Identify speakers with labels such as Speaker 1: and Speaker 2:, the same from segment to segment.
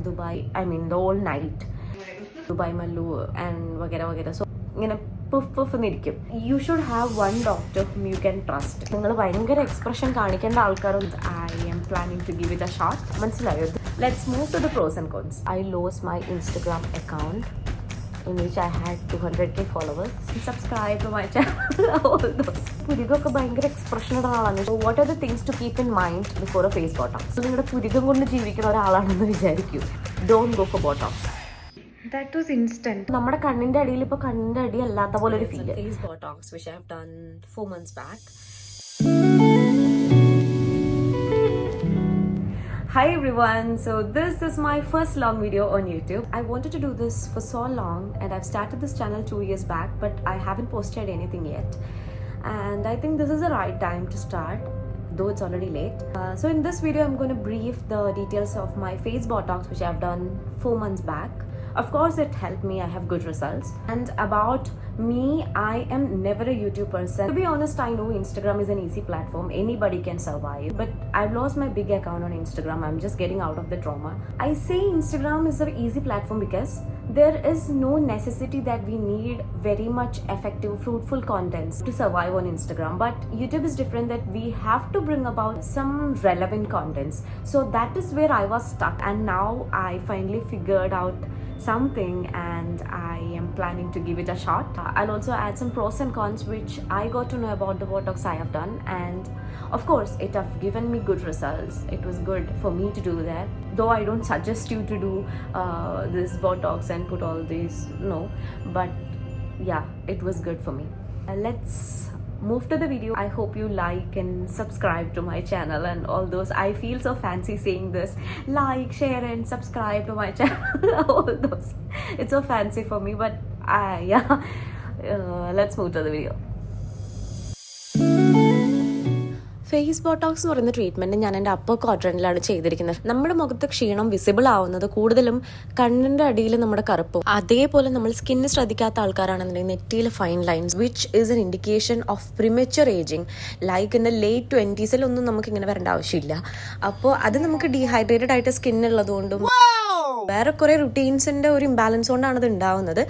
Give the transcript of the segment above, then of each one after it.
Speaker 1: Dubai, I mean the whole night. Dubai Mallu and वगैरह. So ഇങ്ങനെ പുഫ് എന്നിരിക്കും. You should have one doctor whom you can trust. നിങ്ങൾ ഭയങ്കര expression കാണിക്കേണ്ട ആൾക്കാരും I'm planning to give it a shot. മനസ്സിലായോ? Let's move to the pros and cons. I lose my Instagram account in which I had 200k followers. Subscribe to my channel. All those. പുരികൊക്കെ ഭയങ്കര എക്സ്പ്രഷനുള്ള ആളാണ്. So what are the things to keep in mind before a face botox? So നിങ്ങളുടെ പുരികം കൊണ്ട് ജീവിക്കുന്ന ഒരാളാണെന്ന് വിചാരിക്കൂ. Don't go for botox. That was instant. നമ്മുടെ കണ്ണിന്റെ അടിയിൽ ഇപ്പോൾ കണ്ണിന്റെ അടി അല്ലാത്ത പോലെ ഒരു feel. Face botox which I have done 4 months back. Hi everyone, so this is my first long video on YouTube. I wanted to do this for so long and I've started this channel 2 years back, but I haven't posted anything yet. And I think this is the right time to start, though it's already late. So in this video I'm going to brief the details of my face botox which I've done 4 months back. Of course it helped me, I have good results. And about me, I am never a YouTube person. To be honest, I know Instagram is an easy platform, anybody can survive, but I've lost my big account on Instagram. I'm just getting out of the trauma. I say Instagram is an easy platform because there is no necessity that we need very much effective, fruitful contents to survive on Instagram. But YouTube is different, that we have to bring about some relevant contents. So that is where I was stuck, and now I finally figured out something and I am planning to give it a shot. I'll also add some pros and cons which I got to know about the botox I have done, and of course it have given me good results. It was good for me to do that, though I don't suggest you to do this botox and put all these, no, but yeah, it was good for me. Let's move to the video. I hope you like and subscribe to my channel and all those. I feel so fancy saying this, like, share and subscribe to my channel. All those, it's so fancy for me, but yeah, let's move to the video. Face Botox എന്ന് പറയുന്ന treatment ഞാൻ എൻ്റെ upper ക്വാഡ്രൻറ്റിലാണ് ചെയ്തിരിക്കുന്നത്. നമ്മുടെ മുഖത്ത് ക്ഷീണം visible ആവുന്നത് കൂടുതലും കണ്ണിൻ്റെ അടിയിൽ നമ്മുടെ കറുപ്പും, അതേപോലെ നമ്മൾ സ്കിന്ന് ശ്രദ്ധിക്കാത്ത ആൾക്കാരാണെന്നുണ്ടെങ്കിൽ നെറ്റിയിൽ fine lines which is N indication of premature ageing. Like in the late 20s നമുക്ക് ഇങ്ങനെ വരേണ്ട ആവശ്യമില്ല. അപ്പോൾ അത് നമുക്ക് ഡീഹൈഡ്രേറ്റഡ് ആയിട്ട് സ്കിന്നുള്ളതുകൊണ്ടും വേറെ കുറേ റുട്ടീൻസിൻ്റെ ഒരു ഇംബാലൻസ് കൊണ്ടാണ് അത് ഉണ്ടാവുന്നത്.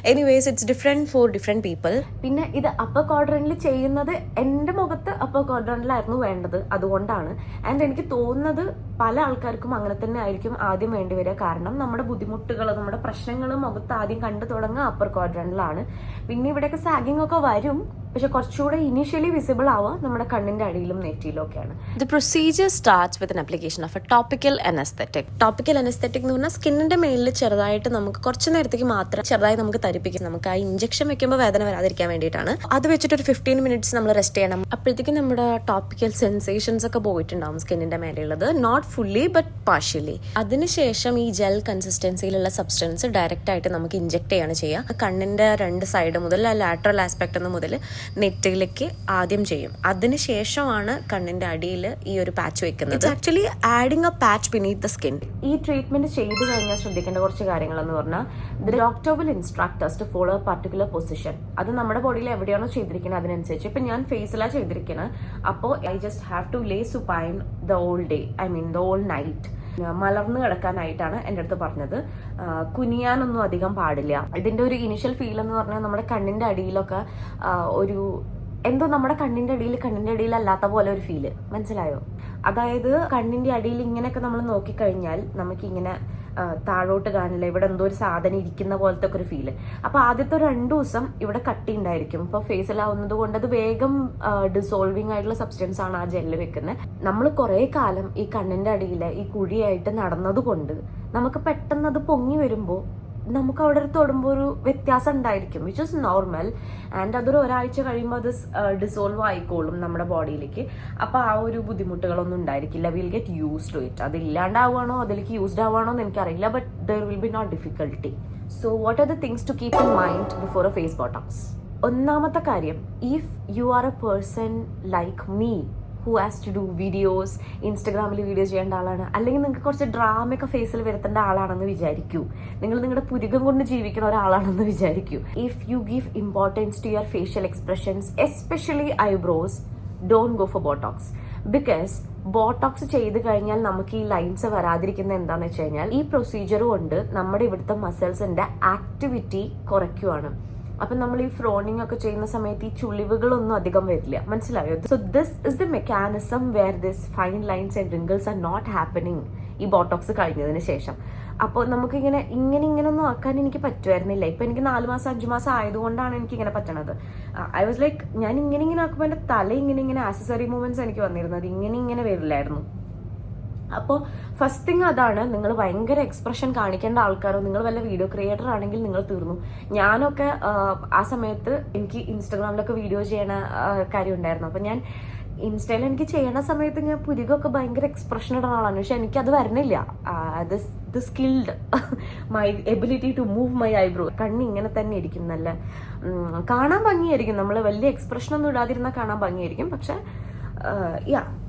Speaker 1: Anyways it's different for different people. പിന്നെ ഇത് അപ്പർ ക്വാഡ്രൻറ്റിൽ ചെയ്യുന്നത് എൻ്റെ മുഖത്ത് അപ്പർ ക്വാഡ്രൻറ്റിലായിരുന്നു വേണ്ടത്, അതുകൊണ്ടാണ്. ആൻഡ് എനിക്ക് തോന്നുന്നത് പല ആൾക്കാർക്കും അങ്ങനെ തന്നെ ആയിരിക്കും ആദ്യം വേണ്ടി വരിക. കാരണം നമ്മുടെ ബുദ്ധിമുട്ടുകൾ, നമ്മുടെ പ്രശ്നങ്ങൾ മുഖത്ത് ആദ്യം കണ്ടു തുടങ്ങുക അപ്പർ ക്വാഡ്രൻറ്റിലാണ്. പിന്നെ ഇവിടെയൊക്കെ സാഗിങ് ഒക്കെ വരും, പക്ഷെ കുറച്ചുകൂടെ ഇനീഷ്യലി വിസിബിൾ ആവുക നമ്മുടെ കണ്ണിന്റെ അടിയിലും നെറ്റിയിലും ഒക്കെയാണ്. The procedure starts with an application of A topical anaesthetic. Topical anaesthetic എന്ന് പറഞ്ഞാൽ സ്കിന്നിന്റെ മേലിൽ ചെറുതായിട്ട് നമുക്ക് കുറച്ച് നേരത്തേക്ക് മാത്രം ചെറുതായി നമുക്ക് തരിപ്പിക്കും. നമുക്ക് ആ ഇഞ്ചക്ഷൻ വെക്കുമ്പോൾ വേദന വരാതിരിക്കാൻ വേണ്ടിയിട്ടാണ്. അത് വെച്ചിട്ട് ഒരു 15 minutes നമ്മൾ റെസ്റ്റ് ചെയ്യണം. അപ്പോഴത്തേക്കും നമ്മുടെ ടോപ്പിക്കൽ സെൻസേഷൻസ് ഒക്കെ പോയിട്ടുണ്ടാവും സ്കിന്നിന്റെ മേലെയുള്ളത്. Not fully but partially. അതിനുശേഷം ഈ ജെൽ കൺസിസ്റ്റൻസിയിലുള്ള സബ്സ്റ്റൻസ് ഡയറക്റ്റ് ആയിട്ട് നമുക്ക് ഇഞ്ചെക്ട് ചെയ്യാണ് ചെയ്യുക. കണ്ണിന്റെ 2 സൈഡ് മുതൽ, ലാറ്ററൽ ആസ്പെക്ട് മുതൽ നെറ്റിലേക്ക് ആദ്യം ചെയ്യും. അതിനുശേഷമാണ് കണ്ണിന്റെ അടിയിൽ ഈ ഒരു പാച്ച് വെക്കുന്നത്. It's actually adding A patch beneath the skin. ഈ ട്രീറ്റ്മെന്റ് ചെയ്തു കഴിഞ്ഞാൽ ശ്രദ്ധിക്കേണ്ട കുറച്ച് കാര്യങ്ങൾ എന്ന് പറഞ്ഞാൽ, the doctor will instruct us to follow a particular position. അത് നമ്മുടെ ബോഡിയിൽ എവിടെയാണോ ചെയ്തിരിക്കുന്നത് അതിനനുസരിച്ച്. ഇപ്പം ഞാൻ ഫേസിലാണ് ചെയ്തിരിക്കുന്നത്, അപ്പോൾ I just have to lay supine the whole day, I mean the whole night. മലർന്നു കിടക്കാനായിട്ടാണ് എൻ്റെ അടുത്ത് പറഞ്ഞത്. കുനിയാനൊന്നും അധികം പാടില്ല. ഇതിൻ്റെ ഒരു ഇനിഷ്യൽ ഫീൽ എന്ന് പറഞ്ഞാൽ നമ്മുടെ കണ്ണിൻ്റെ അടിയിലൊക്കെ ഒരു എന്തോ നമ്മുടെ കണ്ണിൻ്റെ അടിയിൽ അല്ലാത്ത പോലെ ഒരു ഫീല്. മനസ്സിലായോ? അതായത് കണ്ണിൻ്റെ അടിയിൽ ഇങ്ങനെയൊക്കെ നമ്മൾ നോക്കിക്കഴിഞ്ഞാൽ നമുക്കിങ്ങനെ താഴോട്ട് കാണില്ല, ഇവിടെ എന്തോ ഒരു സാധനം ഇരിക്കുന്ന പോലത്തെ ഒക്കെ ഒരു ഫീല്. അപ്പോൾ ആദ്യത്തെ 2 ദിവസം ഇവിടെ കട്ടി ഉണ്ടായിരിക്കും. ഇപ്പോൾ ഫേസിലാവുന്നത് കൊണ്ട് അത് വേഗം ഡിസോൾവിങ് ആയിട്ടുള്ള സബ്സ്റ്റൻസ് ആണ് ആ ജെല്ല് വെക്കുന്നത്. നമ്മൾ കുറേ കാലം ഈ കണ്ണിൻ്റെ അടിയിൽ ഈ കുഴിയായിട്ട് നടന്നത് കൊണ്ട് നമുക്ക് പെട്ടെന്ന് അത് പൊങ്ങി വരുമ്പോൾ നമുക്ക് അവിടെ തൊടുമ്പോൾ ഒരു വ്യത്യാസം ഉണ്ടായിരിക്കും, വിച്ച് ഇസ് നോർമൽ. ആൻഡ് അതൊരു ഒരാഴ്ച കഴിയുമ്പോൾ അത് ഡിസോൾവ് ആയിക്കോളും നമ്മുടെ ബോഡിയിലേക്ക്. അപ്പോൾ ആ ഒരു ബുദ്ധിമുട്ടുകളൊന്നും ഉണ്ടായിരിക്കില്ല. Will get used to it. അത് ഇല്ലാണ്ടാവുകയാണോ അതിലേക്ക് യൂസ്ഡ് ആവുകയാണോ എന്ന് എനിക്കറിയില്ല, but there will be not difficulty. So what are the things to keep in mind before a face Botox? ഒന്നാമത്തെ കാര്യം, if you are a person like me who has to do videos, ഇൻസ്റ്റഗ്രാമിൽ videos ചെയ്യേണ്ട ആളാണ്, അല്ലെങ്കിൽ നിങ്ങൾക്ക് കുറച്ച് ഡ്രാമയൊക്കെ ഫേസിൽ വരുത്തേണ്ട ആളാണെന്ന് വിചാരിക്കൂ. നിങ്ങൾ നിങ്ങളുടെ പുരുകം കൊണ്ട് ജീവിക്കുന്ന ഒരാളാണെന്ന് വിചാരിക്കൂ. If you give importance to your facial expressions, especially eyebrows, don't go for botox, because Botox ചെയ്ത് കഴിഞ്ഞാൽ നമുക്ക് ഈ ലൈൻസ് വരാതിരിക്കുന്നത് എന്താണെന്ന് വെച്ച് കഴിഞ്ഞാൽ ഈ പ്രൊസീജിയർ കൊണ്ട് നമ്മുടെ ഇവിടുത്തെ മസിൽസിന്റെ ആക്ടിവിറ്റി കുറയ്ക്കുവാണ്. അപ്പൊ നമ്മൾ ഈ ഫ്രോണിങ് ഒക്കെ ചെയ്യുന്ന സമയത്ത് ഈ ചുളിവുകളൊന്നും അധികം വരില്ല, മനസ്സിലായോ? So this is the mechanism where this fine lines and wrinkles are not happening ഈ ബോട്ടോക്സ് കഴിഞ്ഞതിന് ശേഷം. അപ്പോൾ നമുക്കിങ്ങനെ ഇങ്ങനെയൊന്നും ആക്കാൻ എനിക്ക് പറ്റുമായിരുന്നില്ല. ഇപ്പൊ എനിക്ക് 4 മാസം 5 മാസം ആയതുകൊണ്ടാണ് എനിക്ക് ഇങ്ങനെ പറ്റണത്. ഐ വാസ് ലൈക്ക്, ഞാൻ ഇങ്ങനെ ആക്കുമ്പോൾ എൻ്റെ തല ഇങ്ങനെ ആക്സസറി മൂവ്മെന്റ്സ് എനിക്ക് വന്നിരുന്നത് ഇങ്ങനെ വരില്ലായിരുന്നു. അപ്പോൾ ഫസ്റ്റ് തിങ് അതാണ്, നിങ്ങൾ ഭയങ്കര എക്സ്പ്രഷൻ കാണിക്കേണ്ട ആൾക്കാരോ നിങ്ങൾ വല്ല വീഡിയോ ക്രിയേറ്റർ ആണെങ്കിൽ നിങ്ങൾ തീർന്നു. ഞാനൊക്കെ ആ സമയത്ത് എനിക്ക് ഇൻസ്റ്റാഗ്രാമിലൊക്കെ വീഡിയോ ചെയ്യണ കാര്യം ഉണ്ടായിരുന്നു. അപ്പം ഞാൻ ഇൻസ്റ്റയിൽ എനിക്ക് ചെയ്യണ സമയത്ത് ഞാൻ പുരികൊക്കെ ഭയങ്കര എക്സ്പ്രഷൻ ഇടുന്ന ആളാണ്. പക്ഷെ എനിക്കത് വരണില്ല. The skilled my ability to move my eyebrow. കണ്ണ് ഇങ്ങനെ തന്നെ ഇരിക്കും, നല്ല കാണാൻ ഭംഗിയായിരിക്കും. നമ്മൾ വലിയ എക്സ്പ്രഷനൊന്നും ഇടാതിരുന്നാൽ കാണാൻ ഭംഗിയായിരിക്കും. പക്ഷെ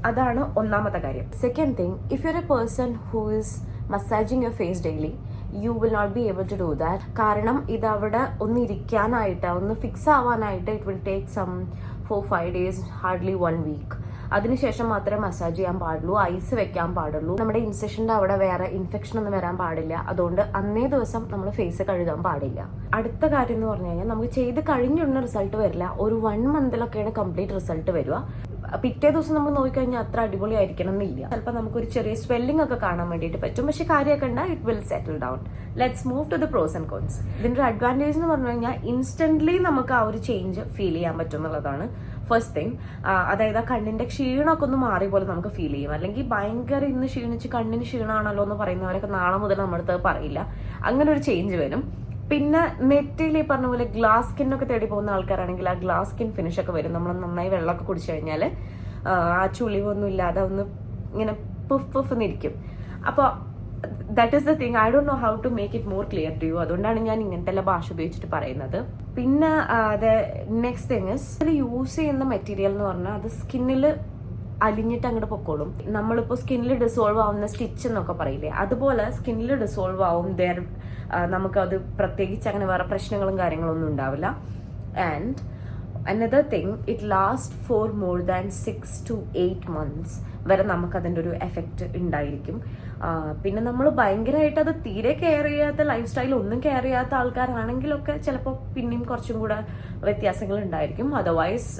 Speaker 1: അതാണ് ഒന്നാമത്തെ കാര്യം. Second thing, if you are a person who is massaging your face daily, you will not be able to do that. കാരണം ഇതവിടെ ഒന്ന് ഇരിക്കാനായിട്ട്, ഒന്ന് ഫിക്സ് ആവാനായിട്ട് it will take some 4-5 days, hardly 1 week. അതിനുശേഷം മാത്രമേ മസാജ് ചെയ്യാൻ പാടുള്ളൂ, ഐസ് വെക്കാൻ പാടുള്ളൂ. നമ്മുടെ ഇൻസെഷന്റെ അവിടെ വേറെ ഇൻഫെക്ഷൻ ഒന്നും വരാൻ പാടില്ല. അതുകൊണ്ട് അന്നേ ദിവസം നമ്മൾ ഫേസ് കഴുകാൻ പാടില്ല. അടുത്ത കാര്യം എന്ന് പറഞ്ഞു കഴിഞ്ഞാൽ, നമുക്ക് ചെയ്ത് കഴിഞ്ഞുള്ള റിസൾട്ട് വരില്ല. ഒരു 1 monthലൊക്കെയാണ് കംപ്ലീറ്റ് റിസൾട്ട് വരിക. പിറ്റേ ദിവസം നമ്മൾ നോക്കിക്കഴിഞ്ഞാൽ അത്ര അടിപൊളി ആയിരിക്കണം എന്നില്ല. ചിലപ്പോൾ നമുക്കൊരു ചെറിയ സ്വെല്ലിംഗ് ഒക്കെ കാണാൻ വേണ്ടിയിട്ട് പറ്റും. പക്ഷെ കാര്യമൊക്കെ ഉണ്ടാ it will settle down. Let's move to the pros and cons. ഇതിന്റെ ഒരു അഡ്വാൻറ്റേജ് എന്ന് പറഞ്ഞു കഴിഞ്ഞാൽ ഇൻസ്റ്റന്റ്ലി നമുക്ക് ആ ഒരു ചേഞ്ച് ഫീൽ ചെയ്യാൻ പറ്റും എന്നുള്ളതാണ് ഫസ്റ്റ് തിങ്. അതായത് ആ കണ്ണിന്റെ ക്ഷീണമൊക്കെ ഒന്ന് മാറി പോലെ നമുക്ക് ഫീൽ ചെയ്യും. അല്ലെങ്കിൽ ഭയങ്കര ഇന്ന് ക്ഷീണിച്ച് കണ്ണിന് ക്ഷീണമാണല്ലോ എന്ന് പറയുന്നവരൊക്കെ നാളെ മുതൽ നമ്മുടെ അടുത്ത് പറയില്ല. അങ്ങനെ ഒരു ചേഞ്ച് വരും. പിന്നെ നെറ്റിൽ ഈ പറഞ്ഞ പോലെ ഗ്ലാസ് സ്കിന്നൊക്കെ തേടി പോകുന്ന ആൾക്കാരാണെങ്കിൽ ആ ഗ്ലാസ് സ്കിൻ ഫിനിഷ് ഒക്കെ വരും. നമ്മൾ നന്നായി വെള്ളമൊക്കെ കുടിച്ചു കഴിഞ്ഞാൽ ആ ചുളിവൊന്നും ഇല്ലാതെ ഒന്ന് ഇങ്ങനെ പുഫ് എന്നിരിക്കും. അപ്പോൾ that is the thing. I don't know how to make it more clear to you. അതുകൊണ്ടാണ് ഞാൻ ഇങ്ങനത്തെ എല്ലാ ഭാഷ ഉപയോഗിച്ചിട്ട് പറയുന്നത്. പിന്നെ നെക്സ്റ്റ് തിങ് ഇസ്, യൂസ് ചെയ്യുന്ന മെറ്റീരിയൽ എന്ന് പറഞ്ഞാൽ അത് സ്കിന്നിൽ അലിഞ്ഞിട്ട് അങ്ങോട്ട് പൊക്കോളും. നമ്മളിപ്പോൾ സ്കിന്നിൽ ഡിസോൾവ് ആവുന്ന സ്റ്റിച്ച് എന്നൊക്കെ പറയില്ലേ, അതുപോലെ സ്കിന്നിൽ ഡിസോൾവ് ആവും. നമുക്കത് പ്രത്യേകിച്ച് അങ്ങനെ വേറെ പ്രശ്നങ്ങളും കാര്യങ്ങളൊന്നും ഉണ്ടാവില്ല. And another thing, it last for more than 6 to 8 months വരെ നമുക്കതിൻ്റെ ഒരു എഫക്റ്റ് ഉണ്ടായിരിക്കും. പിന്നെ നമ്മൾ ഭയങ്കരമായിട്ട് അത് തീരെ കെയർ ചെയ്യാത്ത, ലൈഫ് സ്റ്റൈൽ ഒന്നും കെയർ ചെയ്യാത്ത ആൾക്കാരാണെങ്കിലൊക്കെ ചിലപ്പോൾ പിന്നെയും കുറച്ചും കൂടെ വ്യത്യാസങ്ങൾ ഉണ്ടായിരിക്കും. Otherwise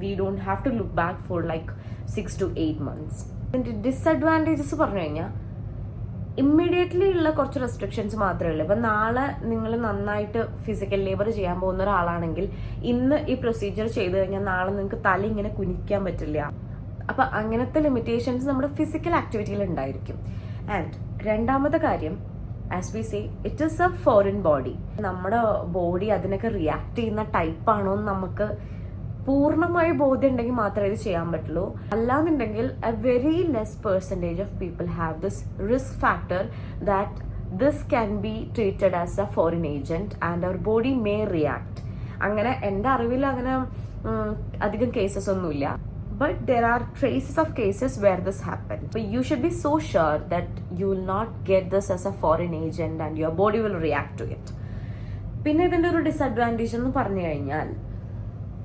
Speaker 1: we don't have to look back for like 6 to 8 months. ഇതിൻ്റെ ഡിസഡ്വാൻറ്റേജസ് പറഞ്ഞു കഴിഞ്ഞാൽ ഇമ്മീഡിയറ്റ്ലി ഉള്ള കുറച്ച് റെസ്ട്രിക്ഷൻസ് മാത്രമേ ഉള്ളൂ. ഇപ്പം നാളെ നിങ്ങൾ നന്നായിട്ട് ഫിസിക്കൽ ലേബർ ചെയ്യാൻ പോകുന്ന ഒരാളാണെങ്കിൽ ഇന്ന് ഈ പ്രൊസീജിയർ ചെയ്ത് കഴിഞ്ഞാൽ നാളെ നിങ്ങൾക്ക് തല ഇങ്ങനെ കുനിക്കാൻ പറ്റില്ല. അപ്പം അങ്ങനത്തെ ലിമിറ്റേഷൻസ് നമ്മുടെ ഫിസിക്കൽ ആക്ടിവിറ്റിയിൽ ഉണ്ടായിരിക്കും. ആൻഡ് രണ്ടാമത്തെ കാര്യം, as we say, it is A foreign body. നമ്മുടെ ബോഡി അതിനൊക്കെ റിയാക്ട് ചെയ്യുന്ന ടൈപ്പാണോ എന്ന് നമുക്ക് പൂർണ്ണമായി ബോധ്യം ഉണ്ടെങ്കിൽ മാത്രമേ ഇത് ചെയ്യാൻ പറ്റുള്ളൂ. അല്ലാന്നുണ്ടെങ്കിൽ a very less percentage of people have this risk factor that this can be treated as a foreign agent and our body may react. അങ്ങനെ എൻ്റെ അറിവിൽ അങ്ങനെ അധികം കേസസ് ഒന്നുമില്ല. But there are traces of cases where this happened. But you should be so sure that you will not get this as a foreign agent and your body will react to it. പിന്നെ ഇതിൻ്റെ ഒരു disadvantage എന്ന് പറഞ്ഞു കഴിഞ്ഞാൽ,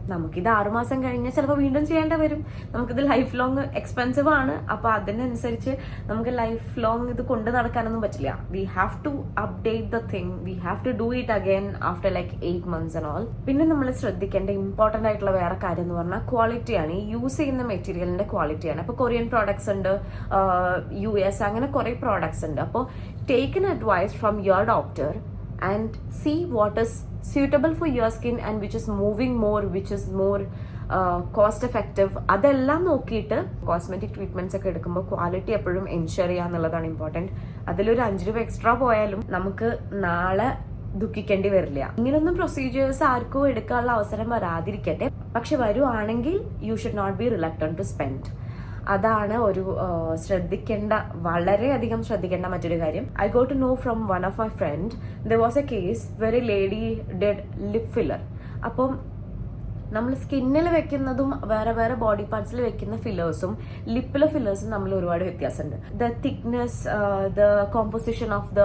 Speaker 1: നമുക്കിത് 6 മാസം കഴിഞ്ഞാൽ ചിലപ്പോൾ വീണ്ടും ചെയ്യേണ്ടി വരും. നമുക്കിത് ലൈഫ് ലോങ് എക്സ്പെൻസീവ് ആണ്. അപ്പോൾ അതിനനുസരിച്ച് നമുക്ക് ലൈഫ് ലോങ് ഇത് കൊണ്ട് നടക്കാനൊന്നും പറ്റില്ല. We have to update the thing, we have to do it again after like 8 months and all. പിന്നെ നമ്മൾ ശ്രദ്ധിക്കേണ്ട ഇമ്പോർട്ടൻ്റ് ആയിട്ടുള്ള വേറെ കാര്യം എന്ന് പറഞ്ഞാൽ ക്വാളിറ്റിയാണ്. ഈ യൂസ് ചെയ്യുന്ന മെറ്റീരിയലിന്റെ ക്വാളിറ്റിയാണ്. അപ്പോൾ കൊറിയൻ പ്രോഡക്ട്സ് ഉണ്ട്, US അങ്ങനെ കുറേ പ്രോഡക്ട്സ് ഉണ്ട്. അപ്പോൾ take an advice from your doctor and see what is suitable for your skin and which is moving more, which is more cost effective. അതെല്ലാം നോക്കിയിട്ട് കോസ്മെറ്റിക് ട്രീറ്റ്മെന്റ്സ് ഒക്കെ എടുക്കുമ്പോൾ ക്വാളിറ്റി എപ്പോഴും എൻഷുർ ചെയ്യുക എന്നുള്ളതാണ് ഇമ്പോർട്ടൻറ്റ്. അതിലൊരു 5 രൂപ എക്സ്ട്രാ പോയാലും നമുക്ക് നാളെ ദുഃഖിക്കേണ്ടി വരില്ല. ഇങ്ങനൊന്നും പ്രൊസീജിയേഴ്സ് ആർക്കും എടുക്കാനുള്ള അവസരം വരാതിരിക്കട്ടെ. പക്ഷെ വരുവാണെങ്കിൽ you should not be reluctant to spend. അതാണ് ഒരു ശ്രദ്ധിക്കേണ്ട, വളരെയധികം ശ്രദ്ധിക്കേണ്ട മറ്റൊരു കാര്യം. I got to know from one of my friend, there was a case where a lady did lip filler. അപ്പം നമ്മൾ സ്കിന്നിൽ വെക്കുന്നതും വേറെ വേറെ ബോഡി പാർട്സിൽ വെക്കുന്ന ഫില്ലേഴ്സും ലിപ്പിലെ ഫില്ലേഴ്സും തമ്മിൽ ഒരുപാട് വ്യത്യാസമുണ്ട്. The thickness, the composition of the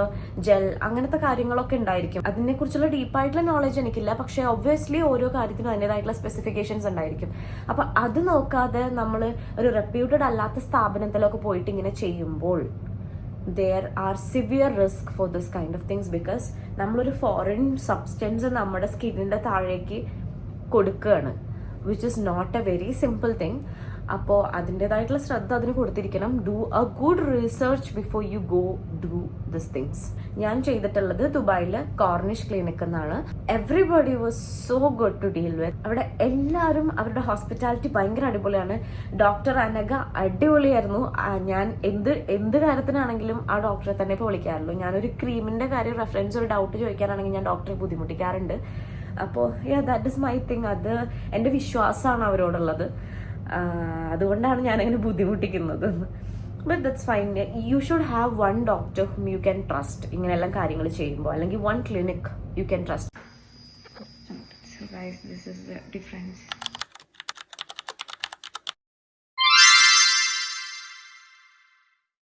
Speaker 1: gel, അങ്ങനത്തെ കാര്യങ്ങളൊക്കെ ഉണ്ടായിരിക്കും. അതിനെക്കുറിച്ചുള്ള ഡീപ്പായിട്ടുള്ള നോളജ് എനിക്കില്ല, പക്ഷേ ഒബ്വിയസ്ലി ഓരോ കാര്യത്തിനും അതിൻ്റെതായിട്ടുള്ള സ്പെസിഫിക്കേഷൻസ് ഉണ്ടായിരിക്കും. അപ്പം അത് നോക്കാതെ നമ്മൾ ഒരു റെപ്യൂട്ടഡ് അല്ലാത്ത സ്ഥാപനത്തിലൊക്കെ പോയിട്ട് ഇങ്ങനെ ചെയ്യുമ്പോൾ there are severe risk for this kind of things, because നമ്മളൊരു ഫോറിൻ സബ്സ്റ്റൻസ് നമ്മുടെ സ്കിന്നിൻ്റെ താഴേക്ക് കൊടുക്കുകയാണ്, which is not a very simple thing. അപ്പോൾ അതിൻ്റെതായിട്ടുള്ള ശ്രദ്ധ അതിന് കൊടുത്തിരിക്കണം. Do a good research before you go do this things. ഞാൻ ചെയ്തിട്ടുള്ളത് ദുബായിൽ കോർണിഷ് ക്ലിനിക് എന്നാണ്. Everybody was so good to deal with. അവിടെ എല്ലാവരും അവരുടെ ഹോസ്പിറ്റാലിറ്റി ഭയങ്കര അടിപൊളിയാണ്. ഡോക്ടർ അനഘ അടിപൊളിയായിരുന്നു. ഞാൻ എന്ത് കാര്യത്തിനാണെങ്കിലും ആ ഡോക്ടറെ തന്നെ ഇപ്പോൾ വിളിക്കാറുള്ളൂ. ഞാനൊരു ക്രീമിൻ്റെ കാര്യം റെഫറൻസ് ഒരു ഡൗട്ട് ചോദിക്കാനാണെങ്കിൽ ഞാൻ ഡോക്ടറെ ബുദ്ധിമുട്ടിക്കാറുണ്ട്. അപ്പോൾ ദാറ്റ് ഇസ് മൈ തിങ്. അത് എൻ്റെ വിശ്വാസമാണ് അവരോടുള്ളത്. അതുകൊണ്ടാണ് ഞാനങ്ങനെ ബുദ്ധിമുട്ടിക്കുന്നത്. But that's fine. You should have one doctor whom you can trust ഇങ്ങനെയെല്ലാം കാര്യങ്ങൾ ചെയ്യുമ്പോൾ, അല്ലെങ്കിൽ one clinic you can trust. So guys, this is the difference.